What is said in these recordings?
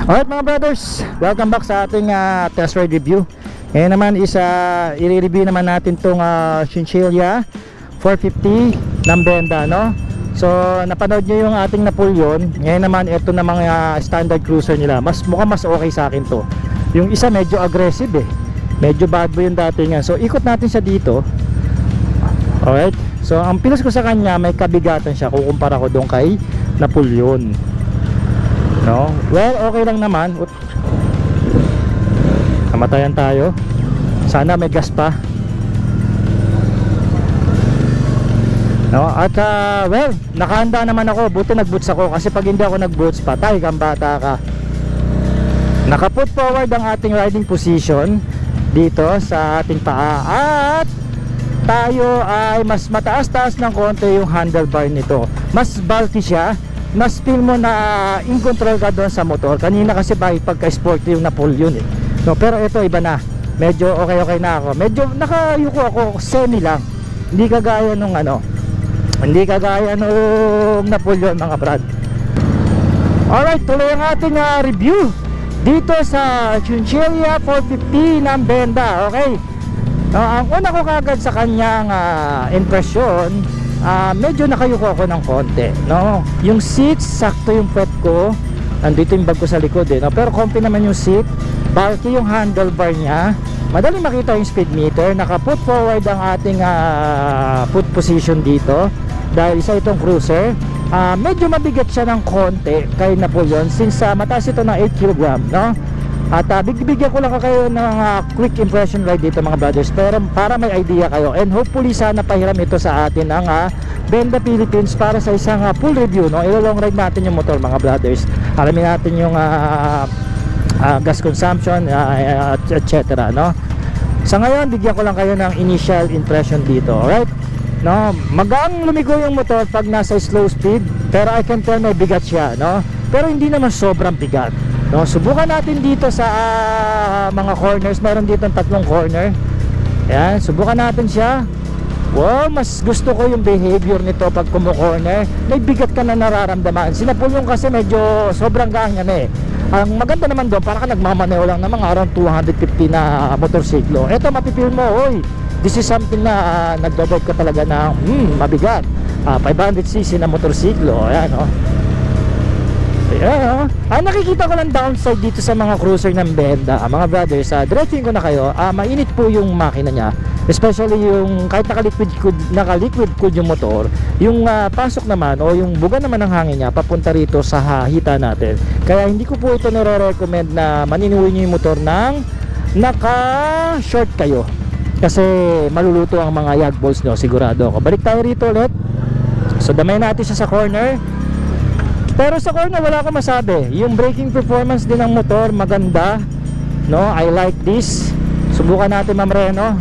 Alright mga brothers, welcome back sa ating test ride review. Ngayon naman is i-review naman natin tong Chinchilla 450 ng Benda, no? So napanood nyo yung ating Napoleon. Ngayon naman ito na mga standard cruiser nila. Mukhang mas okay sa akin to. Yung isa medyo aggressive eh, medyo bad boy yung dating. So ikot natin siya dito. Alright, so ang pilas ko sa kanya, may kabigatan siya kukumpara ko doon kay Napoleon, no? Well, okay lang naman. Kamatayan tayo. Sana may gas pa, no? At well, nakahanda naman ako. Buti nagboots ako, kasi pag hindi ako nagboots, patay kang bata ka. Nakaput forward ang ating riding position dito sa ating paa. At tayo ay mas mataas-taas ng konti yung handlebar nito. Mas bulky siya. Mas feel mo na in control ka doon sa motor. Kanina kasi pagka-sporty yung Napoleon eh, no? Pero ito iba na. Medyo okay na ako. Medyo nakayuko ako semi lang. Hindi kagaya nung hindi kagaya nung Napoleon mga brad. Alright, tuloy ang ating review dito sa Chinchilla 450 ng Benda. Okay, ang una ko kagad sa kanyang impresyon, medyo nakayuko ako ng konti, no? Yung seats, sakto yung pet ko. Nandito yung bag ko sa likod eh, no? Pero comfy naman yung seat. Bulky yung handlebar niya. Madali makita yung speed meter. Naka-put forward ang ating put position dito dahil isa itong cruiser. Medyo mabigat siya ng konti kay Napoleon since mataas ito ng 8 kg, no? At bigyan ko lang kayo ng quick impression ride dito mga brothers, pero para may idea kayo, and hopefully sana pahiram ito sa atin ang Benda Philippines para sa isang full review, no? Ilo-long ride natin yung motor mga brothers. Alamin natin yung gas consumption, etc., no? Sa ngayon, bigyan ko lang kayo ng initial impression dito, alright? No, magang lumigo yung motor pag nasa slow speed, pero I can tell may bigat siya, no? Pero hindi naman sobrang bigat, no? Subukan natin dito sa mga corners. Meron dito 3 corner. Ayan, subukan natin siya. Wow, mas gusto ko yung behavior nito pag kumo-corner. May bigat ka na nararamdaman. Si Napoleon kasi medyo sobrang ganyan eh. Ang maganda naman doon, parang ka nagmamaneo lang ng mga around 250 na motorsiklo. Ito mapipil mo, oy, this is something na nagdodog ka talaga na mabigat. 500cc na motorsiklo. Ayan, oh. Ayan, oh. Nakikita ko lang downside dito sa mga cruiser ng Benda, mga brothers. Diretsuin ko na kayo. Mainit po yung makina niya, especially yung kahit naka-liquid cooled yung motor. Yung pasok naman o yung buga naman ng hangin niya papunta rito sa hita natin. Kaya hindi ko po ito nire-recommend na maninuwi niyo yung motor ng naka-short kayo, kasi maluluto ang mga yag balls nyo, sigurado ako. Balik tayo rito ulit. So damay natin siya sa corner. Pero sa corner wala akong masabi. Yung braking performance din ng motor maganda, no? I like this. Subukan natin Ma'am Reno.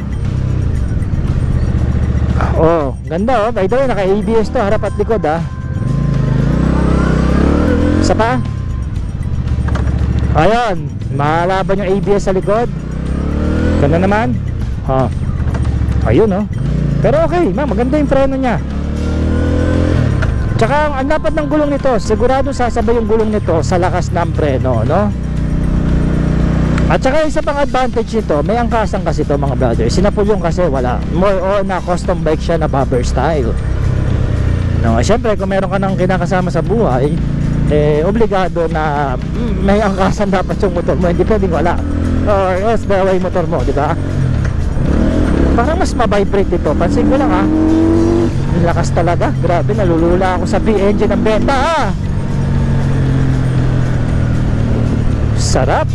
Oh, ganda oh. By the way, naka-ABS to, harap at likod Isa pa. Ayun, malaban yung ABS sa likod. Ganda naman. Ayun oh. Pero okay, maganda yung preno niya. Tsaka ang dapat ng gulong nito, sigurado sasabay yung gulong nito sa lakas ng preno, no? At saka isa pang advantage nito, may angkasan kasi ito mga brothers. Si Napoleon kasi wala. More on na custom bike siya na bobber style, no? Siyempre kung meron ka nang kinakasama sa buhay, obligado na may angkasan dapat yung motor mo. Hindi pwedeng wala, or else baway motor mo, di ba? Parang mas ma-vibrate ito. Pansin ko lang ang lakas talaga. Grabe, nalulula ako sa B-engine ng Benda Sarap.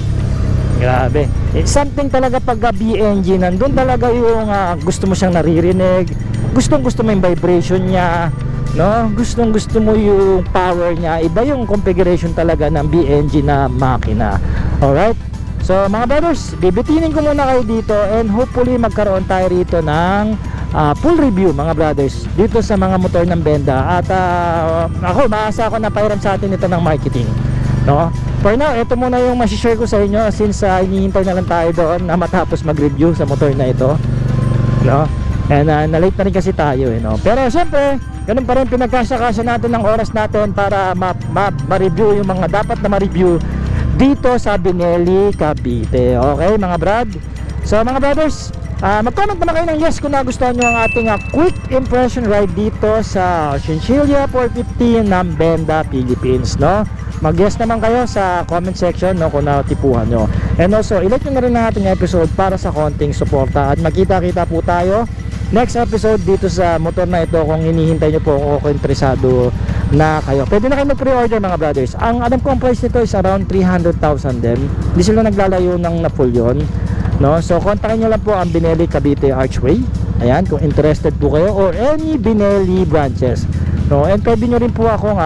Grabe. Something talaga pag B-engine, nandun talaga yung gusto mo siyang naririnig. Gustong gusto mo yung vibration niya, no? Gustong gusto mo yung power niya. Iba yung configuration talaga ng B-engine na makina. Alright? So mga brothers, bibitinin ko muna kayo dito, and hopefully magkaroon tayo rito ng full review mga brothers dito sa mga motor ng Benda. At ako, maasa ako na pairam sa atin ito ng marketing, no? For now, ito muna yung masishare ko sa inyo, since hinihintay na lang tayo doon na matapos mag-review sa motor na ito, no? And na-late na rin kasi tayo no? Pero syempre, ganun pa rin, pinagkasya-kasya natin ng oras natin para ma-review yung mga dapat na ma-review dito sa Binelli, Cavite. Okay mga brad? So mga brothers, mag-comment naman kayo ng yes kung nagustuhan nyo ang ating quick impression ride dito sa Chinchilla 450 ng Benda, Philippines, no? Mag-yes naman kayo sa comment section, no, kung natipuhan nyo. And also, ilike nyo na rin ang ating episode para sa konting suporta. At magkita-kita po tayo next episode dito sa motor na ito kung hinihintay nyo po o interesado na kayo. Pwede na kayo mag-pre-order mga brothers. Ang alam ko ang price nito is around 300,000 din. Hindi sila naglalayo ng na full yun, no? So kontakin nyo lang po ang Binelli Cavite Archway. Ayan, kung interested po kayo or any Binelli branches, no? And pwede nyo rin po akong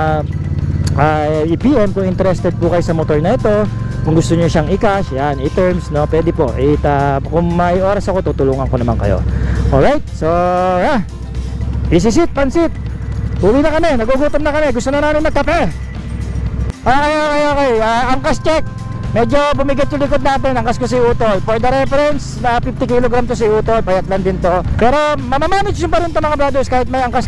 i-PM kung interested po kayo sa motor na ito. Kung gusto nyo siyang i-cash, yan, i-terms, no? Pwede po. Kung may oras ako, tutulungan ko naman kayo. Alright, so isisit, pansit. Uwi na kami, nagugutom na kami. Gusto na namin magkape. Okay. Angkas check. Medyo bumigat yung likod natin. Angkas ko si Utol. For the reference, 50 kg to si Utol. Payat lang din to. Pero mamamanage nyo pa rin to mga brothers. Kahit may angkas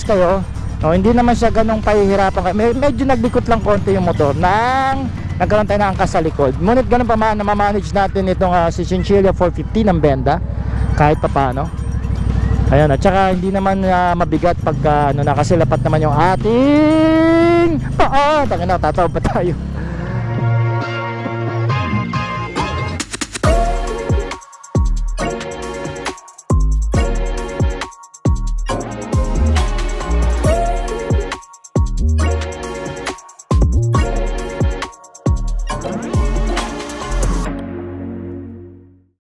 kayo. No, hindi naman siya ganong pahihirapan. Medyo naglikot lang konti yung motor nang nagkaroon tayo ng angkas sa likod. Ngunit ganun pa man, namamanage natin itong si Chinchilla 450 ng Benda kahit pa paano. Ayan, at saka hindi naman mabigat pagka kasi lapat naman yung ating tangina, tatawag pa tayo.